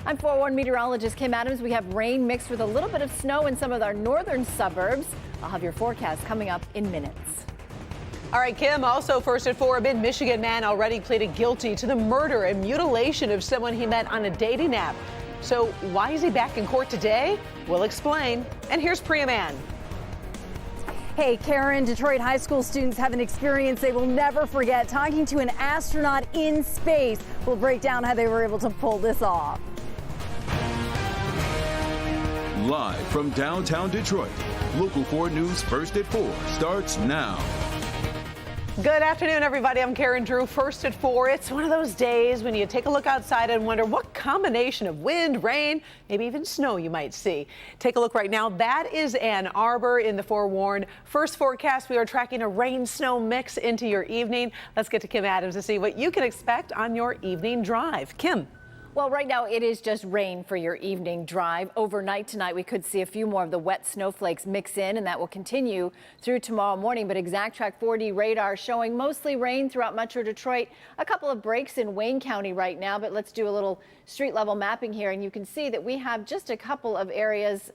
I'm forewarned meteorologist Kim Adams. We have rain mixed with a little bit of snow in some of our northern suburbs. I'll have your forecast coming up in minutes. All right, Kim, also first at 4, a mid-Michigan man already pleaded guilty to the murder and mutilation of someone he met on a dating app. So why is he back in court today? We'll explain. And here's Priya Mann. Hey, Karen, Detroit high school students have an experience they will never forget, talking to an astronaut in space. We'll break down how they were able to pull this off. Live from downtown Detroit, Local 4 News First at 4 starts now. Good afternoon, everybody. I'm Karen Drew. First at 4. It's one of those days when you take a look outside and wonder what combination of wind, rain, maybe even snow you might see. Take a look right now. That is Ann Arbor in the forewarned. First forecast, we are tracking a rain-snow mix into your evening. Let's get to Kim Adams to see what you can expect on your evening drive. Kim. Well, right now it is just rain for your evening drive. Overnight tonight, we could see a few more of the wet snowflakes mix in, and that will continue through tomorrow morning. But ExactTrack 4D radar showing mostly rain throughout Metro Detroit. A couple of breaks in Wayne County right now, but let's do a little street level mapping here. And you can see that we have just a couple of areas.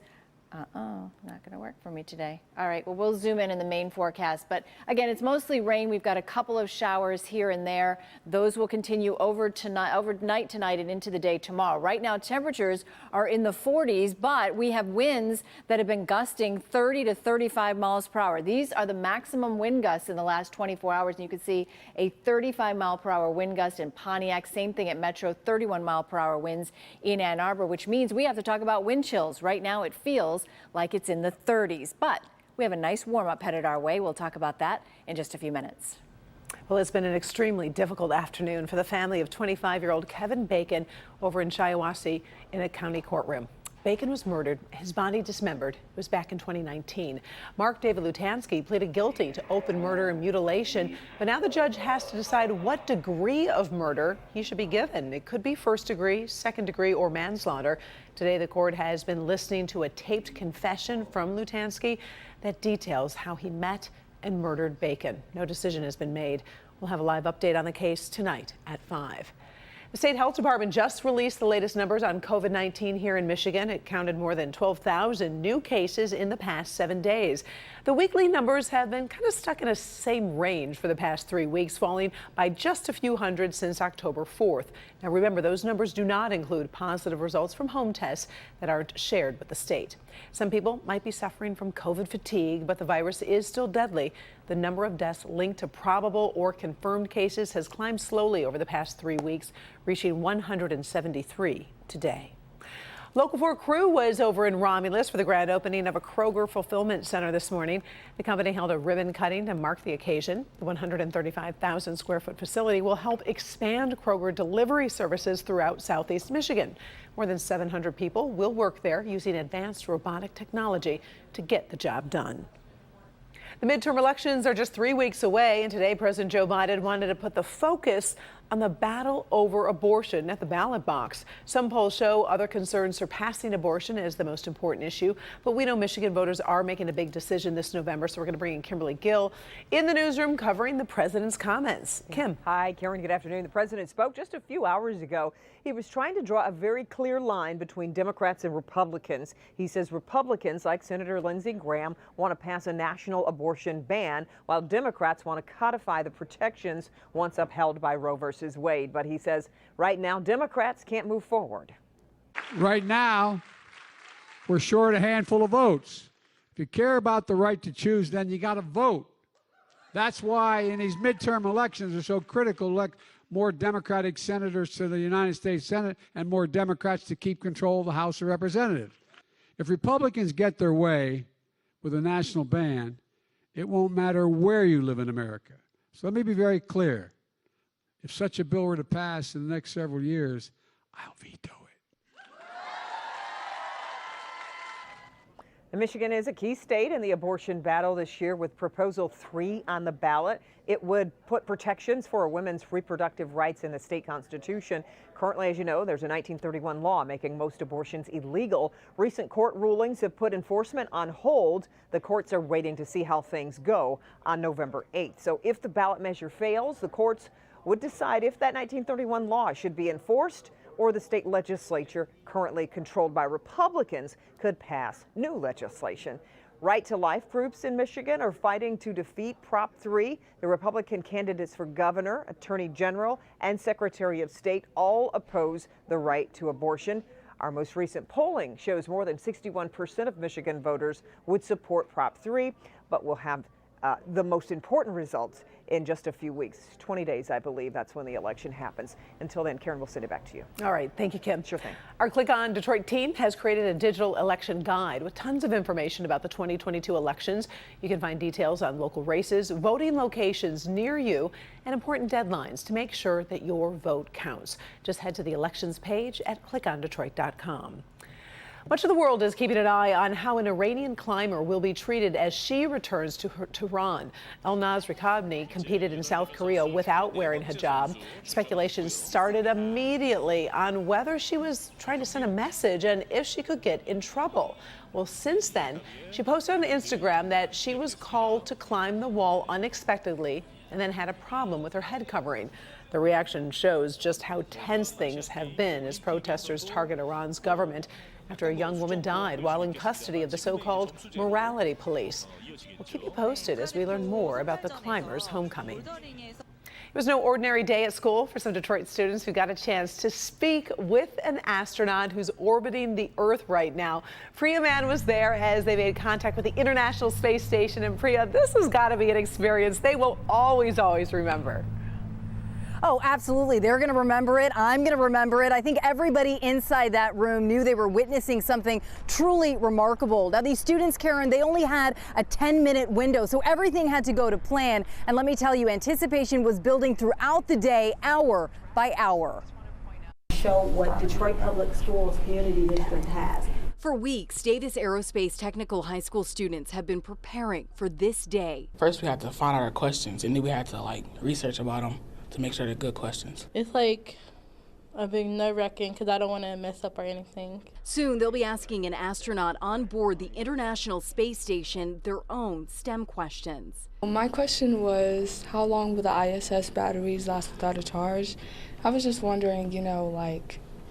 Not going to work for me today. All right, well, we'll zoom in the main forecast. But again, it's mostly rain. We've got a couple of showers here and there. Those will continue overnight tonight and into the day tomorrow. Right now, temperatures are in the 40s, but we have winds that have been gusting 30 to 35 miles per hour. These are the maximum wind gusts in the last 24 hours. And you can see a 35 mile per hour wind gust in Pontiac. Same thing at Metro, 31 mile per hour winds in Ann Arbor, which means we have to talk about wind chills. Right now, it feels like it's in the 30s, but we have a nice warm-up headed our way. We'll talk about that in just a few minutes. Well, it's been an extremely difficult afternoon for the family of 25-year-old Kevin Bacon over in Shiawassee in a county courtroom. Bacon was murdered, his body dismembered. It was back in 2019. Mark David Lutansky pleaded guilty to open murder and mutilation, but now the judge has to decide what degree of murder he should be given. It could be first degree, second degree, or manslaughter. Today, the court has been listening to a taped confession from Lutansky that details how he met and murdered Bacon. No decision has been made. We'll have a live update on the case tonight at 5. The state health department just released the latest numbers on COVID-19 here in Michigan. It counted more than 12,000 new cases in the past 7 days. The weekly numbers have been kind of stuck in a same range for the past 3 weeks, falling by just a few hundred since October 4th. Now remember, those numbers do not include positive results from home tests that aren't shared with the state. Some people might be suffering from COVID fatigue, but the virus is still deadly. The number of deaths linked to probable or confirmed cases has climbed slowly over the past 3 weeks, reaching 173 today. Local 4 crew was over in Romulus for the grand opening of a Kroger fulfillment center this morning. The company held a ribbon cutting to mark the occasion. The 135,000 square foot facility will help expand Kroger delivery services throughout Southeast Michigan. More than 700 people will work there using advanced robotic technology to get the job done. The midterm elections are just 3 weeks away, and today President Joe Biden wanted to put the focus on the battle over abortion at the ballot box. Some polls show other concerns surpassing abortion as the most important issue, but we know Michigan voters are making a big decision this November, so we're going to bring in Kimberly Gill in the newsroom covering the president's comments. Kim. Hi, Karen. Good afternoon. The president spoke just a few hours ago. He was trying to draw a very clear line between Democrats and Republicans. He says Republicans, like Senator Lindsey Graham, want to pass a national abortion ban, while Democrats want to codify the protections once upheld by Roe versus Wade. But he says right now Democrats can't move forward. Right now, we're short a handful of votes. If you care about the right to choose, then you got to vote. That's why in these midterm elections are so critical. Elect more Democratic senators to the United States Senate and more Democrats to keep control of the House of Representatives. If Republicans get their way with a national ban, it won't matter where you live in America. So let me be very clear. If such a bill were to pass in the next several years, I'll veto it. Michigan is a key state in the abortion battle this year with Proposal 3 on the ballot. It would put protections for a women's reproductive rights in the state constitution. Currently, as you know, there's a 1931 law making most abortions illegal. Recent court rulings have put enforcement on hold. The courts are waiting to see how things go on November 8th. So if the ballot measure fails, the courts would decide if that 1931 law should be enforced or the state legislature, currently controlled by Republicans, could pass new legislation. Right to Life groups in Michigan are fighting to defeat Prop 3. The Republican candidates for governor, attorney general, and secretary of state all oppose the right to abortion. Our most recent polling shows more than 61% of Michigan voters would support Prop 3, but we'll have the most important results in just a few weeks. 20 days, I believe. That's when the election happens. Until then, Karen, we'll send it back to you. All right. Thank you, Kim. Sure thing. Our Click on Detroit team has created a digital election guide with tons of information about the 2022 elections. You can find details on local races, voting locations near you, and important deadlines to make sure that your vote counts. Just head to the elections page at clickondetroit.com. Much of the world is keeping an eye on how an Iranian climber will be treated as she returns to Tehran. Elnaz Rikabi competed in South Korea without wearing hijab. Speculation started immediately on whether she was trying to send a message and if she could get in trouble. Well, since then, she posted on Instagram that she was called to climb the wall unexpectedly and then had a problem with her head covering. The reaction shows just how tense things have been as protesters target Iran's government after a young woman died while in custody of the so-called morality police. We'll keep you posted as we learn more about the climber's homecoming. It was no ordinary day at school for some Detroit students who got a chance to speak with an astronaut who's orbiting the Earth right now. Priya Mann was there as they made contact with the International Space Station. And Priya, this has got to be an experience they will always remember. Oh, absolutely. They're going to remember it. I'm going to remember it. I think everybody inside that room knew they were witnessing something truly remarkable. Now, these students, Karen, they only had a 10-minute window, so everything had to go to plan. And let me tell you, anticipation was building throughout the day, hour by hour. Show what Detroit Public Schools Community District has. For weeks, Davis Aerospace Technical High School students have been preparing for this day. First, we had to find out our questions, and then we had to research about them to make sure they're good questions. It's a big nerve-wracking because I don't want to mess up or anything. Soon, they'll be asking an astronaut on board the International Space Station their own STEM questions. My question was, how long will the ISS batteries last without a charge? I was just wondering,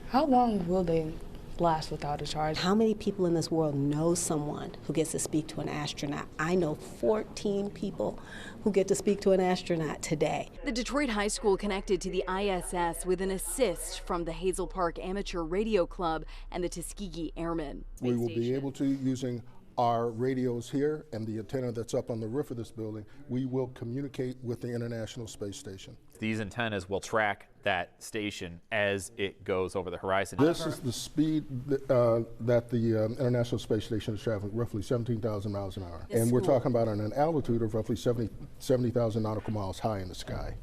how long will they last without a charge? How many people in this world know someone who gets to speak to an astronaut? I know 14 people who get to speak to an astronaut today. The Detroit High School connected to the ISS with an assist from the Hazel Park Amateur Radio Club and the Tuskegee Airmen. We will be able to, using our radios here and the antenna that's up on the roof of this building, we will communicate with the International Space Station. These antennas will track that station as it goes over the horizon. This is the speed that the International Space Station is traveling, roughly 17,000 miles an hour. And we're talking about an altitude of roughly 70,000 nautical miles high in the sky.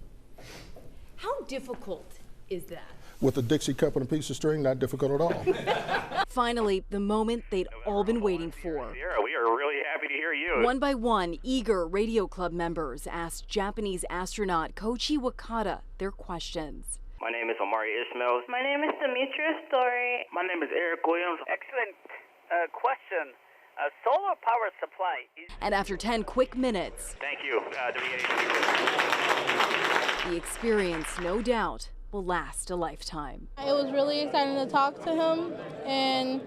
How difficult is that? With a Dixie cup and a piece of string, not difficult at all. Finally, the moment they'd all been waiting for. Sierra, we are really happy to hear you. One by one, eager Radio Club members asked Japanese astronaut Koichi Wakata their questions. My name is Omari Ismail. My name is Demetria Story. My name is Eric Williams. Excellent question. A solar power supply. And after 10 quick minutes, thank you, the experience, no doubt, will last a lifetime. It was really exciting to talk to him and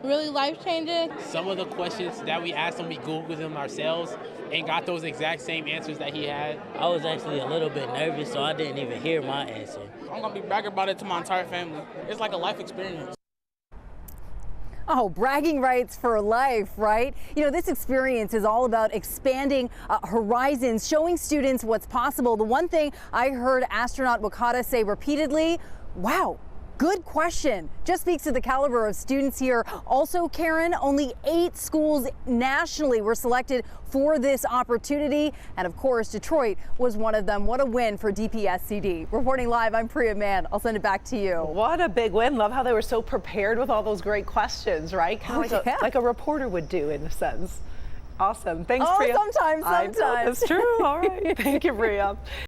really life-changing. Some of the questions that we asked him, we Googled them ourselves and got those exact same answers that he had. I was actually a little bit nervous, so I didn't even hear my answer. I'm going to be bragging about it to my entire family. It's like a life experience. Oh, bragging rights for life, right? You know, this experience is all about expanding horizons, showing students what's possible. The one thing I heard astronaut Wakata say repeatedly, wow, good question. Just speaks to the caliber of students here. Also, Karen, only 8 schools nationally were selected for this opportunity. And of course, Detroit was one of them. What a win for DPSCD. Reporting live, I'm Priya Mann. I'll send it back to you. What a big win. Love how they were so prepared with all those great questions, right? Kind of like a reporter would do in a sense. Awesome. Thanks, Priya. Sometimes. That's true. All right. Thank you, Priya.